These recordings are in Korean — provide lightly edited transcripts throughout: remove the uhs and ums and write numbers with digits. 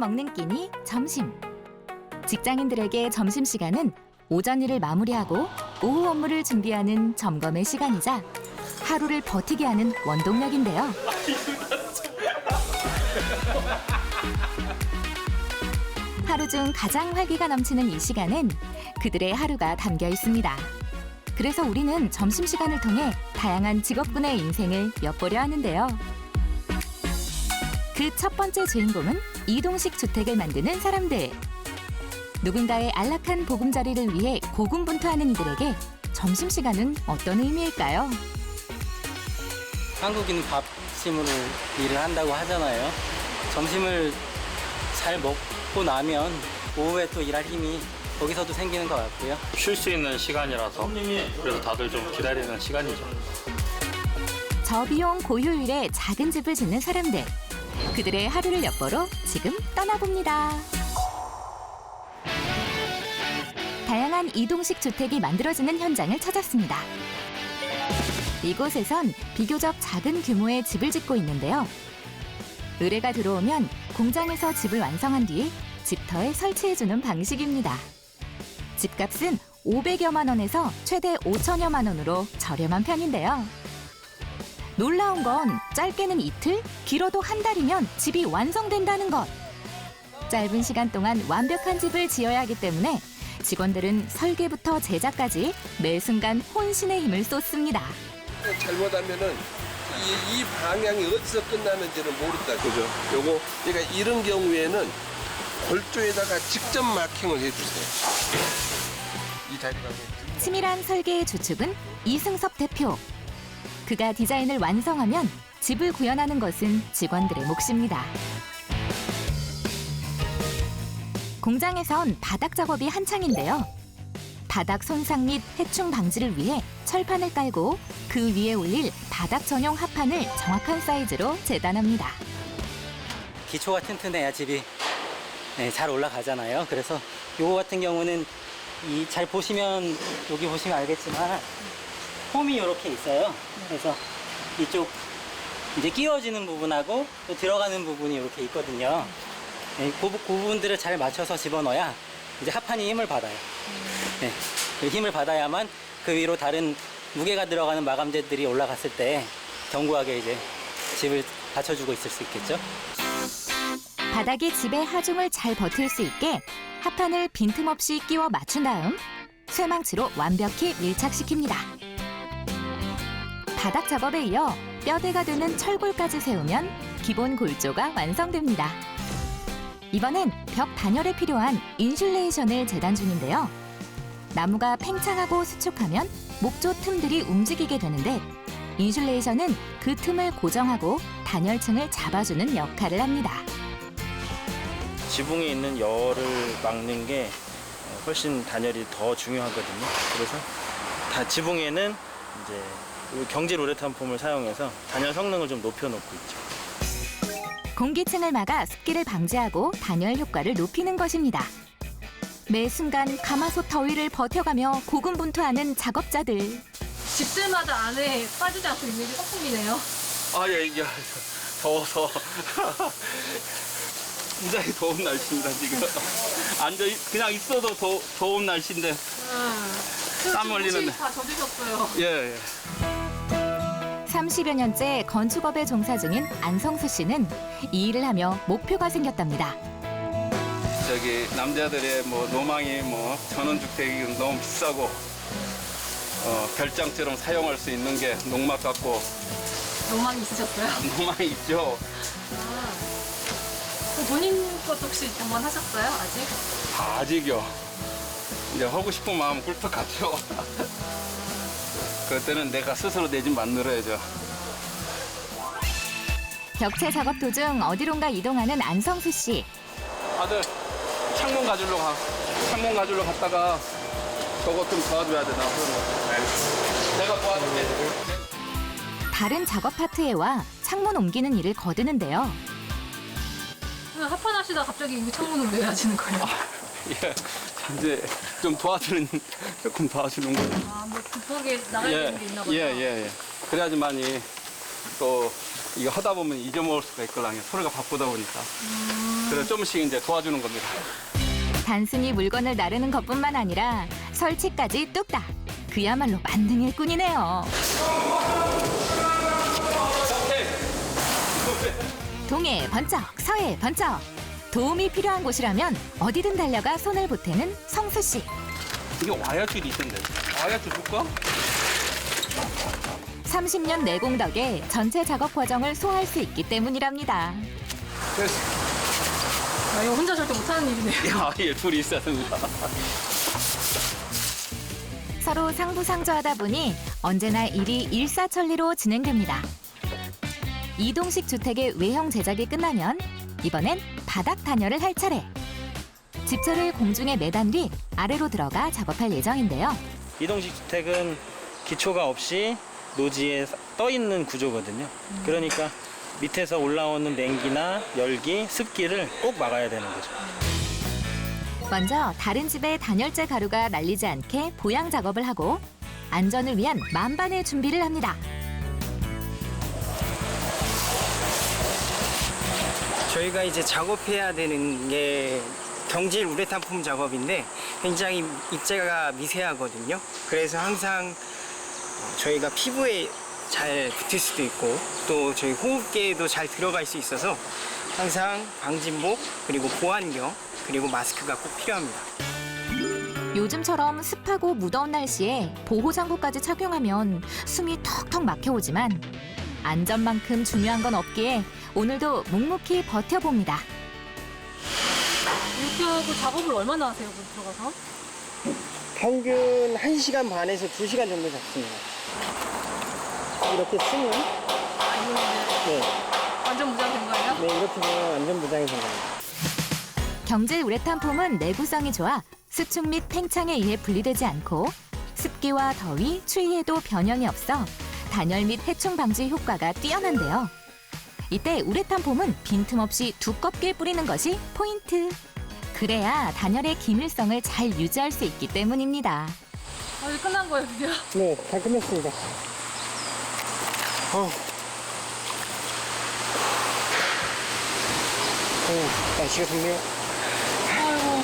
먹는 끼니 점심. 직장인들에게 점심시간은 오전 일을 마무리하고 오후 업무를 준비하는 점검의 시간이자 하루를 버티게 하는 원동력인데요. 하루 중 가장 활기가 넘치는 이 시간엔 그들의 하루가 담겨 있습니다. 그래서 우리는 점심시간을 통해 다양한 직업군의 인생을 엿보려 하는데요. 그 첫 번째 주인공은 이동식 주택을 만드는 사람들. 누군가의 안락한 보금자리를 위해 고군분투하는 이들에게 점심시간은 어떤 의미일까요? 한국인은 밥심으로 일을 한다고 하잖아요. 점심을 잘 먹고 나면 오후에 또 일할 힘이 거기서도 생기는 것 같고요. 쉴 수 있는 시간이라서 그래서 다들 좀 기다리는 시간이죠. 저비용 고효율의 작은 집을 짓는 사람들. 그들의 하루를 엿보러 지금 떠나봅니다. 다양한 이동식 주택이 만들어지는 현장을 찾았습니다. 이곳에선 비교적 작은 규모의 집을 짓고 있는데요. 의뢰가 들어오면 공장에서 집을 완성한 뒤 집터에 설치해주는 방식입니다. 집값은 500여만 원에서 최대 5천여만 원으로 저렴한 편인데요. 놀라운 건 짧게는 이틀, 길어도 한 달이면 집이 완성된다는 것. 짧은 시간 동안 완벽한 집을 지어야 하기 때문에 직원들은 설계부터 제작까지 매 순간 혼신의 힘을 쏟습니다. 잘못하면은 이 방향이 어디서 끝나는지는 모른다. 그죠? 요거 그러니까 이런 경우에는 골조에다가 직접 마킹을 해주세요. 이 자리가 치밀한 설계의 주축은 이승섭 대표. 그가 디자인을 완성하면 집을 구현하는 것은 직원들의 몫입니다. 공장에선 바닥 작업이 한창인데요. 바닥 손상 및 해충 방지를 위해 철판을 깔고 그 위에 올릴 바닥 전용 합판을 정확한 사이즈로 재단합니다. 기초가 튼튼해야 집이 잘 올라가잖아요. 그래서 요거 같은 경우는 잘 보시면 여기 보시면 알겠지만 홈이 이렇게 있어요. 그래서 이쪽 이제 끼워지는 부분하고 또 들어가는 부분이 이렇게 있거든요. 그 부분들을 잘 맞춰서 집어넣어야 이제 합판이 힘을 받아요. 그 힘을 받아야만 그 위로 다른 무게가 들어가는 마감재들이 올라갔을 때 견고하게 이제 집을 받쳐주고 있을 수 있겠죠. 바닥이 집의 하중을 잘 버틸 수 있게 합판을 빈틈없이 끼워 맞춘 다음 쇠망치로 완벽히 밀착시킵니다. 바닥 작업에 이어 뼈대가 되는 철골까지 세우면 기본 골조가 완성됩니다. 이번엔 벽 단열에 필요한 인슐레이션을 재단 중인데요. 나무가 팽창하고 수축하면 목조 틈들이 움직이게 되는데 인슐레이션은 그 틈을 고정하고 단열층을 잡아주는 역할을 합니다. 지붕에 있는 열을 막는 게 훨씬 단열이 더 중요하거든요. 그래서 지붕에는 이제 경질 우레탄 폼을 사용해서 단열 성능을 좀 높여놓고 있죠. 공기층을 막아 습기를 방지하고 단열 효과를 높이는 것입니다. 매 순간 가마솥 더위를 버텨가며 고군분투하는 작업자들. 집들마다 안에 빠지지 않고 있는 게 소품이네요. 예. 더워서 굉장히 더운 날씨입니다 지금. 그냥 있어도 더운 날씨인데 땀 흘리는데. 다 젖으셨어요. 예. 30여 년째 건축업에 종사 중인 안성수 씨는 이 일을 하며 목표가 생겼답니다. 저기 남자들의 로망이 전원주택이 너무 비싸고 별장처럼 사용할 수 있는 게 농막 같고. 로망이 있으셨어요? 로망이 있죠. 그럼 본인 것도 혹시 한번 하셨어요? 아직? 아직요. 이제 하고 싶은 마음 꿀떡 같죠. 그때는 내가 스스로 내 집 만들어야죠. 벽체 작업 도중 어디론가 이동하는 안성수 씨. 아들 창문 가지러 갔다가 저것 좀 도와줘야 되나. 내가 도와줄게. 다른 작업 파트에 와 창문 옮기는 일을 거두는데요. 합판 하시다 갑자기 이 창문을 왜 하시는 거예요? 예, 이제 좀 조금 도와주는 거예요. 뭐 급하게 나가야 되는 게 있나 봐요. 예. 그래야지만이 또 이거 하다 보면 잊어먹을 수가 있거든요. 서로가 바쁘다 보니까. 그래서 조금씩 이제 도와주는 겁니다. 단순히 물건을 나르는 것뿐만 아니라 설치까지 뚝딱. 그야말로 만능 일꾼이네요. 동해 번쩍, 서해 번쩍. 도움이 필요한 곳이라면 어디든 달려가 손을 보태는 성수 씨. 이게 와야줄이 있던데. 와야줄 줄까? 30년 내공 덕에 전체 작업 과정을 소화할 수 있기 때문이랍니다. 됐어. 아, 이거 혼자 절대 못하는 일이네요. 야, 예, 둘이 있어야 됩니다. 서로 상부상조하다 보니 언제나 일이 일사천리로 진행됩니다. 이동식 주택의 외형 제작이 끝나면 이번엔 바닥 단열을 할 차례. 집철을 공중에 매단 뒤 아래로 들어가 작업할 예정인데요. 이동식 주택은 기초가 없이 노지에 떠 있는 구조거든요. 그러니까 밑에서 올라오는 냉기나 열기, 습기를 꼭 막아야 되는 거죠. 먼저 다른 집의 단열재 가루가 날리지 않게 보양 작업을 하고 안전을 위한 만반의 준비를 합니다. 저희가 이제 작업해야 되는 게 경질 우레탄 폼 작업인데 굉장히 입자가 미세하거든요. 그래서 항상 저희가 피부에 잘 붙을 수도 있고 또 저희 호흡기에도 잘 들어갈 수 있어서 항상 방진복 그리고 보안경 그리고 마스크가 꼭 필요합니다. 요즘처럼 습하고 무더운 날씨에 보호장구까지 착용하면 숨이 턱턱 막혀오지만 안전만큼 중요한 건 없기에 오늘도 묵묵히 버텨봅니다. 이렇게 하고 작업을 얼마나 하세요, 그 들어가서? 평균 1시간 반에서 2시간 정도 잡습니다. 이렇게 쓰면 네, 완전 무장된 거예요? 네 이렇게 보면 완전 무장이 된 겁니다. 경질 우레탄 폼은 내구성이 좋아 수축 및 팽창에 의해 분리되지 않고 습기와 더위, 추위에도 변형이 없어 단열 및 해충 방지 효과가 뛰어난데요. 이때 우레탄 폼은 빈틈없이 두껍게 뿌리는 것이 포인트. 그래야 단열의 기밀성을 잘 유지할 수 있기 때문입니다. 아, 이제 끝난 거예요, 드디어. 네, 잘 끝냈습니다. 날씨가 좋네요. 아이고.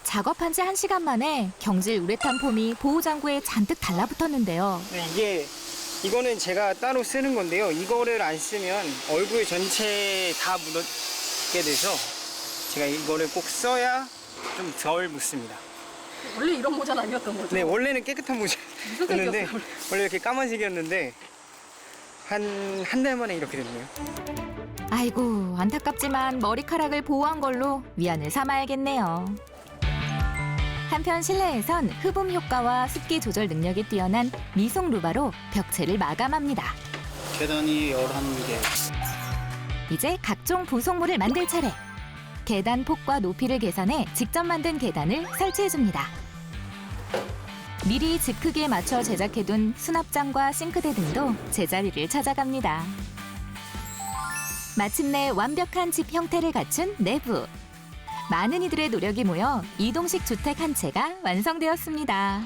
작업한 지 1시간 만에 경질 우레탄 폼이 보호장구에 잔뜩 달라붙었는데요. 네, 이거는 제가 따로 쓰는 건데요. 이거를 안 쓰면 얼굴 전체에 다 묻게 돼서 제가 이거를 꼭 써야 좀 덜 묻습니다. 원래 이런 모자는 아니었던 거죠? 네, 원래는 깨끗한 무슨 모자였는데 색이었어요? 원래 이렇게 까만색이었는데 한 달 만에 이렇게 됐네요. 아이고, 안타깝지만 머리카락을 보호한 걸로 위안을 삼아야겠네요. 한편 실내에선 흡음 효과와 습기 조절 능력이 뛰어난 미속 루바로 벽체를 마감합니다. 계단이 11개. 이제 각종 부속물을 만들 차례. 계단 폭과 높이를 계산해 직접 만든 계단을 설치해줍니다. 미리 집 크기에 맞춰 제작해둔 수납장과 싱크대 등도 제자리를 찾아갑니다. 마침내 완벽한 집 형태를 갖춘 내부. 많은 이들의 노력이 모여 이동식 주택 한 채가 완성되었습니다.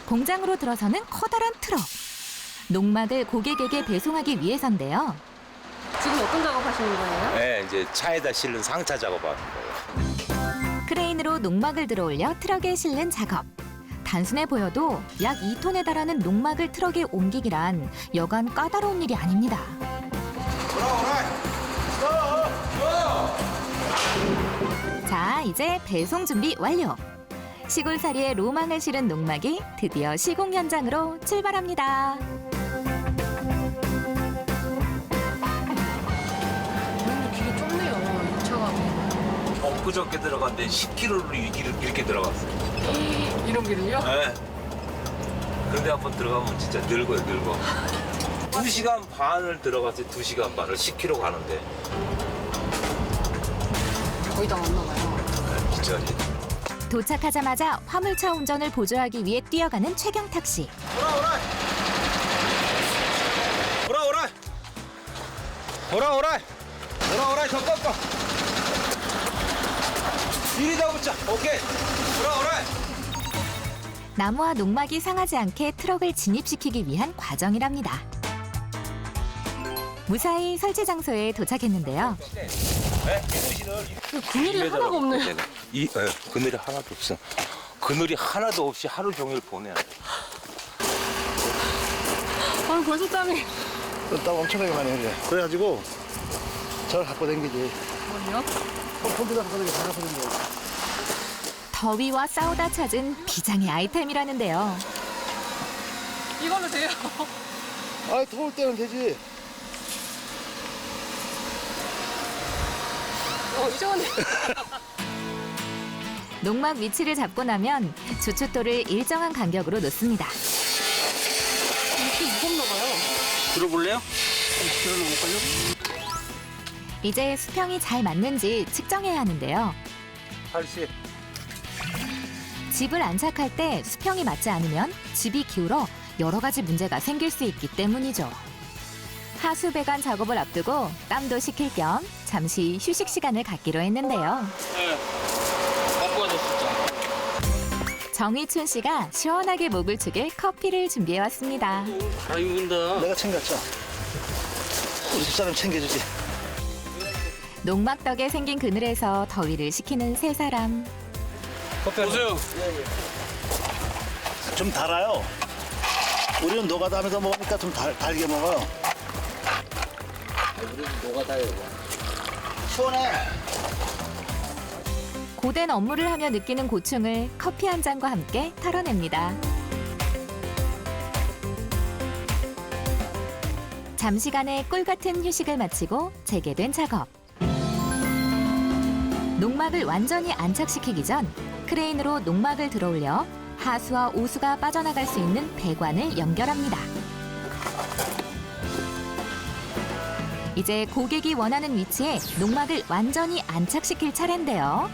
공장으로 들어서는 커다란 트럭. 농막을 고객에게 배송하기 위해서인데요. 지금 어떤 작업하시는 거예요? 네, 이제 차에다 실는 상차 작업하는 거예요. 크레인으로 농막을 들어올려 트럭에 실는 작업. 단순해 보여도 약 2톤에 달하는 농막을 트럭에 옮기기란 여간 까다로운 일이 아닙니다. 자, 이제 배송 준비 완료. 시골살이의 로망을 실은 농막이 드디어 시공 현장으로 출발합니다. 길이 좁네요, 2차가. 엊그저께 들어갔는데 10km로 이렇게 들어갔어요. 이런 길을요? 네. 그런데 한번 들어가면 진짜 늙어요, 늙어. 2시간 반을 들어갔어요, 2시간 반을 10km 가는데. 거의 다 왔나 봐요. 네, 진짜. 도착하자마자 화물차 운전을 보조하기 위해 뛰어가는 최경탁 씨. 오라, 잠깐만. 이리 다 붙자. 오케이. 오라. 나무와 농막이 상하지 않게 트럭을 진입시키기 위한 과정이랍니다. 무사히 설치 장소에 도착했는데요. 그늘이 하나가 없네요. 그늘이 하나도 없어. 그늘이 하나도 없이 하루 종일 보내야 돼. 아, 벌써 땀이. 땀 엄청나게 많이 흘려. 그래가지고 저를 갖고 댕기지. 뭐요? 폰트가 갖고 댕기 다 갖고 댕겨. 더위와 싸우다 찾은 비장의 아이템이라는데요. 이걸로 돼요. 아, 더울 때는 되지. 시원해. 농막 위치를 잡고 나면 주춧돌을 일정한 간격으로 놓습니다. 이렇게 무겁나 봐요. 들어볼래요? 이제 수평이 잘 맞는지 측정해야 하는데요. 80. 집을 안착할 때 수평이 맞지 않으면 집이 기울어 여러 가지 문제가 생길 수 있기 때문이죠. 하수 배관 작업을 앞두고 땀도 식힐 겸 잠시 휴식 시간을 갖기로 했는데요. 네. 바꿔줘, 진짜. 정희춘 씨가 시원하게 목을 축일 커피를 준비해 왔습니다. 아, 이분다. 내가 챙겼죠. 우리 집사람 챙겨주지. 농막 덕에 생긴 그늘에서 더위를 식히는 세 사람. 보세요. 좀 달아요. 우리는 노가다 하면서 먹으니까 좀 달게 먹어요. 우리는 노가다요. 시원해. 고된 업무를 하며 느끼는 고충을 커피 한 잔과 함께 털어냅니다. 잠시간의 꿀 같은 휴식을 마치고 재개된 작업. 농막을 완전히 안착시키기 전 크레인으로 농막을 들어올려 하수와 오수가 빠져나갈 수 있는 배관을 연결합니다. 이제 고객이 원하는 위치에 농막을 완전히 안착시킬 차례인데요.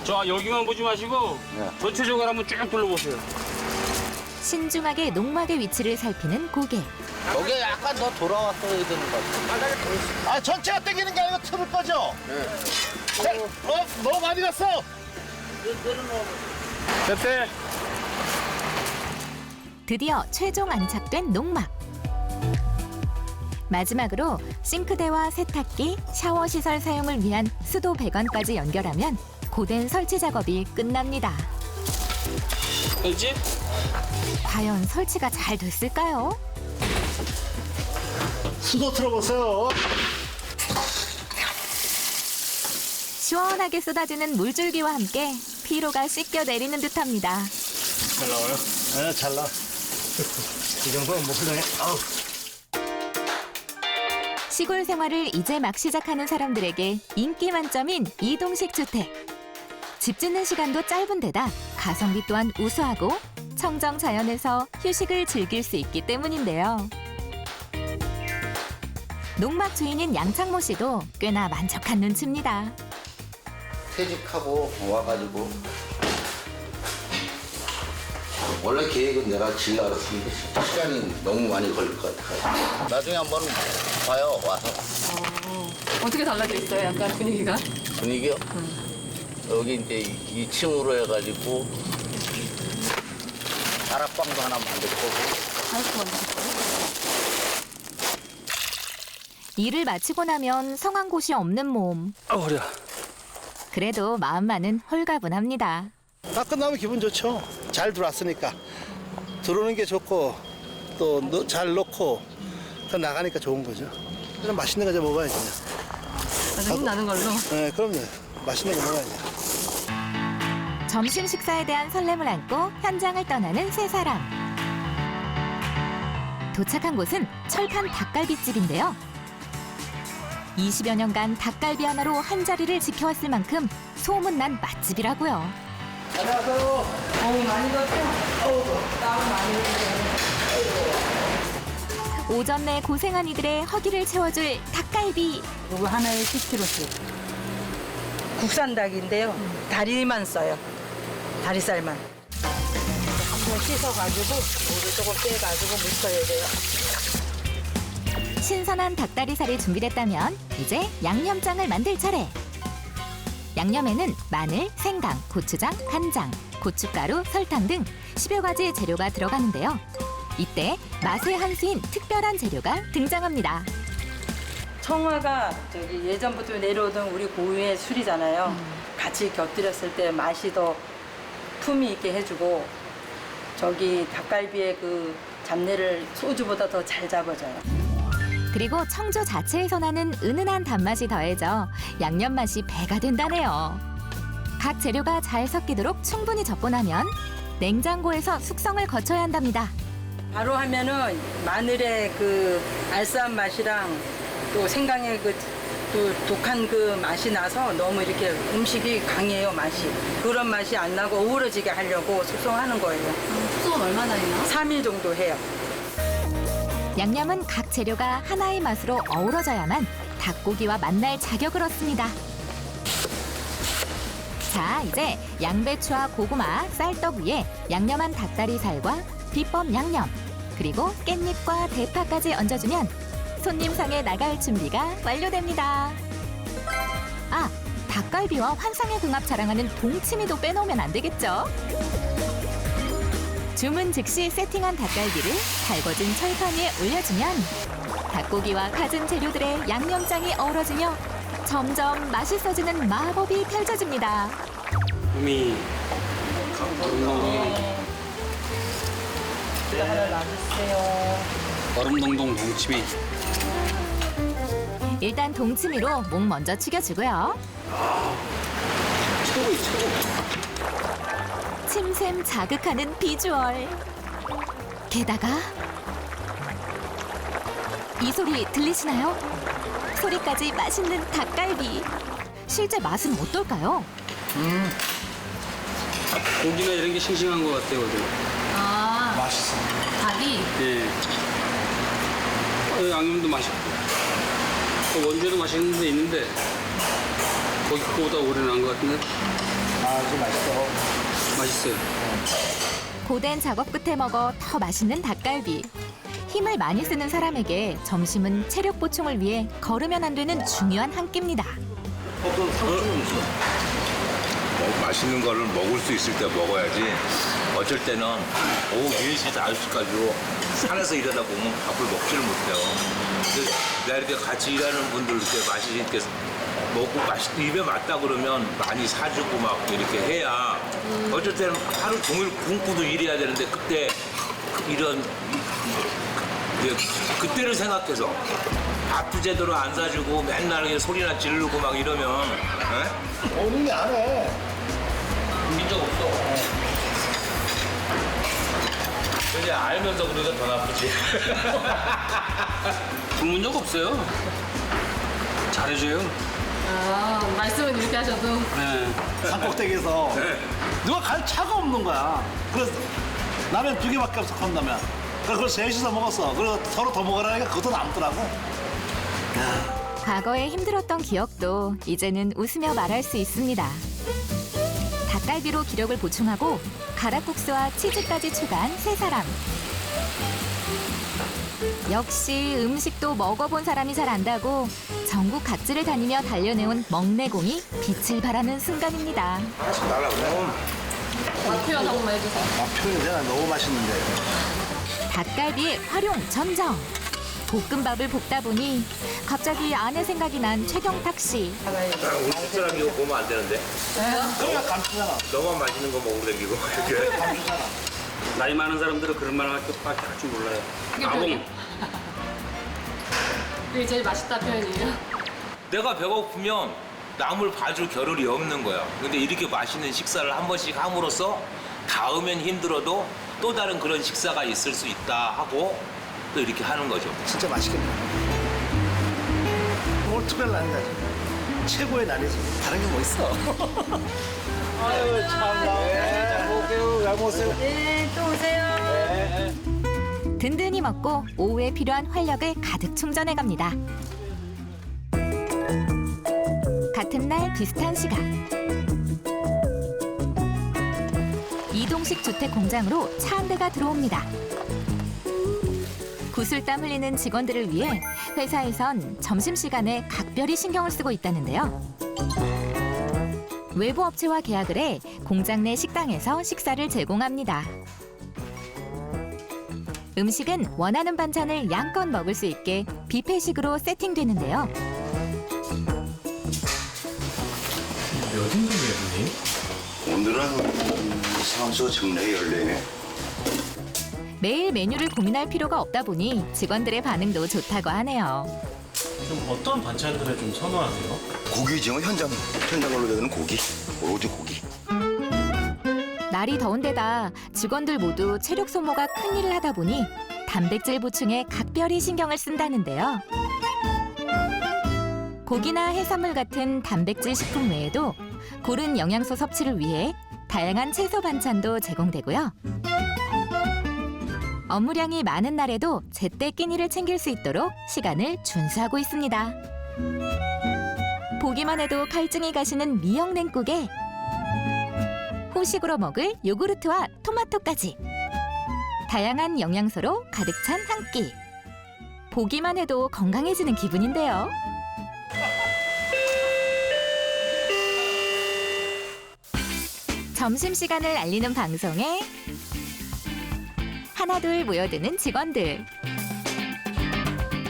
자, 여기만 보지 마시고 전체적으로 한번 쭉 둘러보세요. 신중하게 농막의 위치를 살피는 고객. 여기 약간 더 돌아왔어야 되는 거 같아. 아, 전체가 땡기는 게 아니고 틀을 거죠? 네. 너무 많이 갔어. 됐대. 드디어 최종 안착된 농막. 마지막으로 싱크대와 세탁기, 샤워 시설 사용을 위한 수도 배관까지 연결하면 고된 설치 작업이 끝납니다. 알지? 과연 설치가 잘 됐을까요? 수도 틀어보세요. 시원하게 쏟아지는 물줄기와 함께 피로가 씻겨 내리는 듯합니다. 잘 나와요? 네, 잘 나와. 이 정도면 뭐 훌륭해. 아우. 시골 생활을 이제 막 시작하는 사람들에게 인기 만점인 이동식 주택. 집 짓는 시간도 짧은 데다 가성비 또한 우수하고 청정 자연에서 휴식을 즐길 수 있기 때문인데요. 농막 주인인 양창모 씨도 꽤나 만족한 눈치입니다. 퇴직하고 와가지고 원래 계획은 내가 지으려고 했는데 시간이 너무 많이 걸릴 것 같아요. 나중에 한번 봐요, 와서. 어떻게 달라져 있어요? 약간 분위기가? 분위기요? 여기 이제 2층으로 해가지고 다락방도 하나 만들 거고. 잘했어, 완전. 일을 마치고 나면 성한 곳이 없는 몸. 아, 허리야. 그래도 마음만은 홀가분합니다. 다 끝나면 기분 좋죠. 잘 들어왔으니까. 들어오는 게 좋고 또 잘 넣고 또 나가니까 좋은 거죠. 그냥 맛있는 거 좀 먹어야지. 아주 힘나는 걸로. 네, 그럼요. 맛있는 거 먹어야지. 점심 식사에 대한 설렘을 안고 현장을 떠나는 세 사람. 도착한 곳은 철판 닭갈비집인데요. 20여 년간 닭갈비 하나로 한 자리를 지켜왔을 만큼 소문난 맛집이라고요. 안녕하세요. 많이 덥죠? 땀 많이 오전 내 고생한 이들의 허기를 채워줄 닭갈비. 이거 하나에 10kg씩. 국산 닭인데요. 다리만 써요. 다리살만. 한번 씻어가지고 물을 조금 빼가지고 물 써야 돼요. 신선한 닭다리살이 준비됐다면 이제 양념장을 만들 차례. 양념에는 마늘, 생강, 고추장, 간장, 고춧가루, 설탕 등 10여 가지 재료가 들어가는데요. 이때 맛의 한 수인 특별한 재료가 등장합니다. 청화가 저기 예전부터 내려오던 우리 고유의 술이잖아요. 같이 곁들였을 때 맛이 더 품위 있게 해주고 저기 닭갈비의 그 잡내를 소주보다 더 잘 잡아줘요. 그리고 청주 자체에서 나는 은은한 단맛이 더해져 양념 맛이 배가 된다네요. 각 재료가 잘 섞이도록 충분히 접고 나면 냉장고에서 숙성을 거쳐야 한답니다. 바로 하면은 마늘의 그 알싸한 맛이랑 또 생강의 그 또 독한 그 맛이 나서 너무 이렇게 음식이 강해요, 맛이. 그런 맛이 안 나고 어우러지게 하려고 숙성하는 거예요. 숙성은 얼마나 해요? 3일 정도 해요. 양념은 각 재료가 하나의 맛으로 어우러져야만 닭고기와 만날 자격을 얻습니다. 자, 이제 양배추와 고구마, 쌀떡 위에 양념한 닭다리살과 비법 양념, 그리고 깻잎과 대파까지 얹어주면 손님상에 나갈 준비가 완료됩니다. 아, 닭갈비와 환상의 궁합 자랑하는 동치미도 빼놓으면 안 되겠죠? 주문 즉시 세팅한 닭갈비를 달궈진 철판 위에 올려주면 닭고기와 갖은 재료들의 양념장이 어우러지며 점점 맛있어지는 마법이 펼쳐집니다. 음이 하나 놔주세요. 얼음동동 동치미. 일단 동치미로 목 먼저 축여주고요. 최고의 최고. 침샘 자극하는 비주얼. 게다가 이 소리 들리시나요? 소리까지 맛있는 닭갈비. 실제 맛은 어떨까요? 고기나 이런 게 싱싱한 것 같아요, 오늘. 아, 맛있어. 닭이? 예. 양념도 맛있고. 원주에도 맛있는 데 있는데 거기 거보다 오래 난 것 같은데. 아주 맛있어. 맛있어요. 고된 작업 끝에 먹어 더 맛있는 닭갈비. 힘을 많이 쓰는 사람에게 점심은 체력 보충을 위해 거르면 안 되는 중요한 한 끼입니다. 맛있는 거를 먹을 수 있을 때 먹어야지. 어쩔 때는 오후 4시, 5시까지도 산에서 일하다 보면 밥을 먹지를 못해요. 근데 내가 이렇게 같이 일하는 분들 이렇게 맛있게 먹고 입에 맞다 그러면 많이 사주고 막 이렇게 해야 어쩔 때는 하루 종일 굶고도 일해야 되는데 그때 이런 그때를 생각해서 밥도 제대로 안 사주고 맨날 그냥 소리나 지르고 막 이러면 본인이 안 해. 민적 없어. 근데 알면서 그러니까 더 나쁘지. 굶은 적 없어요. 잘해줘요. 아, 말씀은 이렇게 하셔도. 네. 산꼭대기에서 누가 갈 차가 없는 거야. 그래서 라면 2개밖에 없어, 컵라면. 그걸 셋이서 먹었어. 그리고 서로 더 먹으라니까 그것도 남더라고. 과거에 힘들었던 기억도 이제는 웃으며 말할 수 있습니다. 닭갈비로 기력을 보충하고 가락국수와 치즈까지 추가한 세 사람. 역시 음식도 먹어본 사람이 잘 안다고 전국 각지를 다니며 달려내온 먹내공이 빛을 발하는 순간입니다. 하나씩 달라 그래. 맛 표현 한 번만 해주세요. 표현이 되나? 너무 맛있는데. 닭갈비의 활용 전정. 볶음밥을 볶다 보니 갑자기 아내 생각이 난 최경탁 씨. 우리 집사람 이거 보면 안 되는데. 그러니까 감추잖아. 너만 맛있는 거 먹으러 다니고 이렇게. 감추잖아. 나이 많은 사람들은 그런 말 밖에 할 줄 몰라요. 아봉. 그게 제일 맛있다 표현이에요. 내가 배고프면 남을 봐줄 겨를이 없는 거야. 근데 이렇게 맛있는 식사를 한 번씩 함으로써 닿으면 힘들어도 또 다른 그런 식사가 있을 수 있다 하고 또 이렇게 하는 거죠. 진짜 맛있겠네. 오늘 특별 날이다. 최고의 날이지. 다른 게 뭐 있어? 아유, 참나. 잘 먹을게요. 잘 먹었어요. 네, 또 오세요. 든든히 먹고 오후에 필요한 활력을 가득 충전해 갑니다. 같은 날 비슷한 시각. 이동식 주택 공장으로 차 한 대가 들어옵니다. 구슬땀 흘리는 직원들을 위해 회사에선 점심시간에 각별히 신경을 쓰고 있다는데요. 외부 업체와 계약을 해 공장 내 식당에서 식사를 제공합니다. 음식은 원하는 반찬을 양껏 먹을 수 있게 뷔페식으로 세팅되는데요. 몇 인분이에요, 선생님? 오늘은 상수 정례 열례네. 매일 메뉴를 고민할 필요가 없다 보니 직원들의 반응도 좋다고 하네요. 좀 어떤 반찬들을 좀 선호하세요? 고기죠. 현장으로 되는 고기. 오로지 고기. 날이 더운 데다 직원들 모두 체력 소모가 큰 일을 하다 보니 단백질 보충에 각별히 신경을 쓴다는데요. 고기나 해산물 같은 단백질 식품 외에도 고른 영양소 섭취를 위해 다양한 채소 반찬도 제공되고요. 업무량이 많은 날에도 제때 끼니를 챙길 수 있도록 시간을 준수하고 있습니다. 보기만 해도 갈증이 가시는 미역냉국에 후식으로 먹을 요구르트와 토마토까지 다양한 영양소로 가득 찬 한 끼. 보기만 해도 건강해지는 기분인데요. 점심시간을 알리는 방송에 하나둘 모여드는 직원들.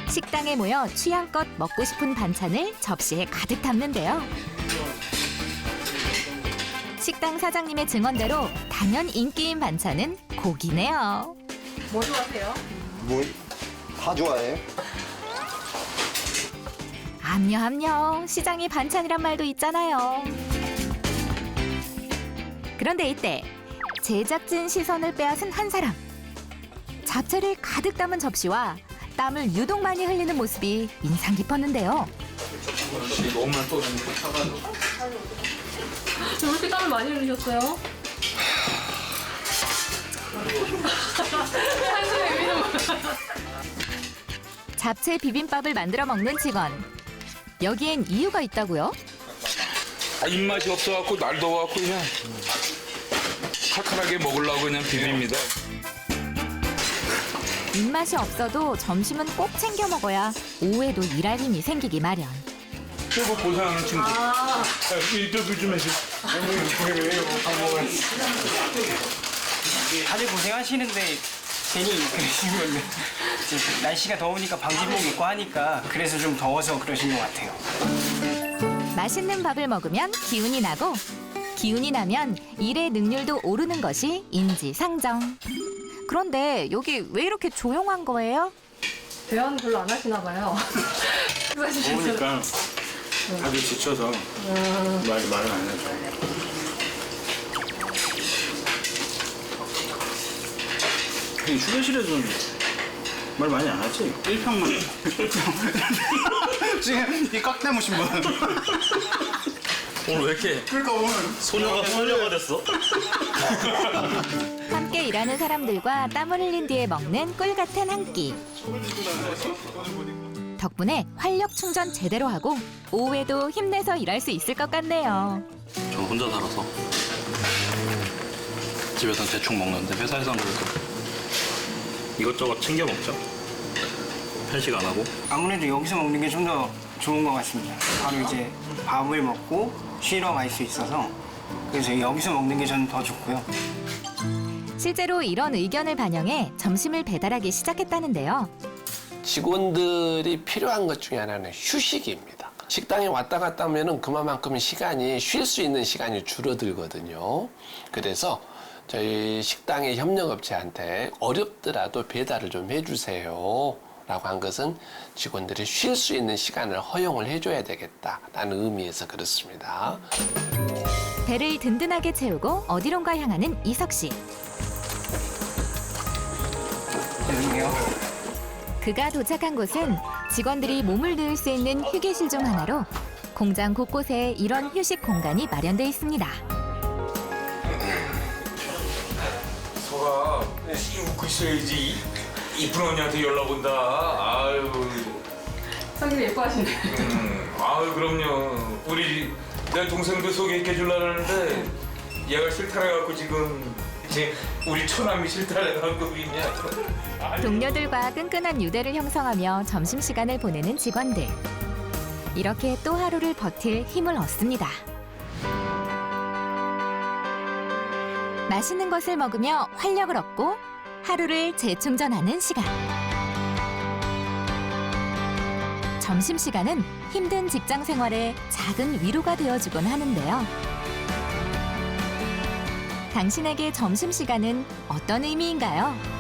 식당에 모여 취향껏 먹고 싶은 반찬을 접시에 가득 담는데요. 식당 사장님의 증언대로 단연 인기인 반찬은 고기네요. 뭐 좋아하세요? 다 좋아해. 암요. 시장이 반찬이란 말도 있잖아요. 그런데 이때 제작진 시선을 빼앗은 한 사람. 잡채를 가득 담은 접시와 땀을 유독 많이 흘리는 모습이 인상 깊었는데요. 왜 이렇게 땀을 많이 흘리셨어요? 한숨의 의미는 뭐야? 잡채 비빔밥을 만들어 먹는 직원. 여기엔 이유가 있다고요? 입맛이 없어갖고 날 더워갖고 그냥 칼칼하게 먹으려고 그냥 비빕니다. 입맛이 없어도 점심은 꼭 챙겨 먹어야 오후에도 일할 힘이 생기기 마련. 최고 고생하는 친구. 인터뷰 좀 해줘. 다들 고생하시는데 괜히 그러신 건데 날씨가 더우니까 방진복 입고 하니까 그래서 좀 더워서 그러신 것 같아요. 맛있는 밥을 먹으면 기운이 나고 기운이 나면 일의 능률도 오르는 것이 인지상정. 그런데 여기 왜 이렇게 조용한 거예요? 대화는 별로 안 하시나 봐요. 더우니까 다들 지쳐서 말을 안 해줘. 휴게실에서는 말 많이 안 하지? 1평만. 지금 이 꽉 담으신 분. 오늘 왜 이렇게 그러니까 오늘 소녀가 됐어? 함께 일하는 사람들과 땀을 흘린 뒤에 먹는 꿀 같은 한 끼. 덕분에 활력 충전 제대로 하고 오후에도 힘내서 일할 수 있을 것 같네요. 저는 혼자 살아서 집에서는 대충 먹는데 회사에서는 그래도 이것저것 챙겨 먹죠. 편식 안 하고. 아무래도 여기서 먹는 게 좀 더 좋은 것 같습니다. 바로 이제 밥을 먹고 쉬러 갈 수 있어서 그래서 여기서 먹는 게 저는 더 좋고요. 실제로 이런 의견을 반영해 점심을 배달하기 시작했다는데요. 직원들이 필요한 것 중에 하나는 휴식입니다. 식당에 왔다 갔다 하면은 그만큼 시간이 쉴 수 있는 시간이 줄어들거든요. 그래서 저희 식당의 협력업체한테 어렵더라도 배달을 좀 해주세요 라고 한 것은 직원들이 쉴 수 있는 시간을 허용을 해줘야 되겠다라는 의미에서 그렇습니다. 배를 든든하게 채우고 어디론가 향하는 이석 씨. 죄송해요. 그가 도착한 곳은 직원들이 몸을 누울 수 있는 휴게실 중 하나로 공장 곳곳에 이런 휴식 공간이 마련돼 있습니다. 서가 웃고 있어야지. 이쁜 언니한테 연락 온다. 아유. 성님 예뻐하시네. 아유 그럼요. 우리 내 동생도 소개해 주려는데 얘가 실타래갖고 지금 우리 처남이 실타래갖고 있냐. 동료들과 끈끈한 유대를 형성하며 점심시간을 보내는 직원들. 이렇게 또 하루를 버틸 힘을 얻습니다. 맛있는 것을 먹으며 활력을 얻고 하루를 재충전하는 시간. 점심시간은 힘든 직장 생활에 작은 위로가 되어주곤 하는데요. 당신에게 점심시간은 어떤 의미인가요?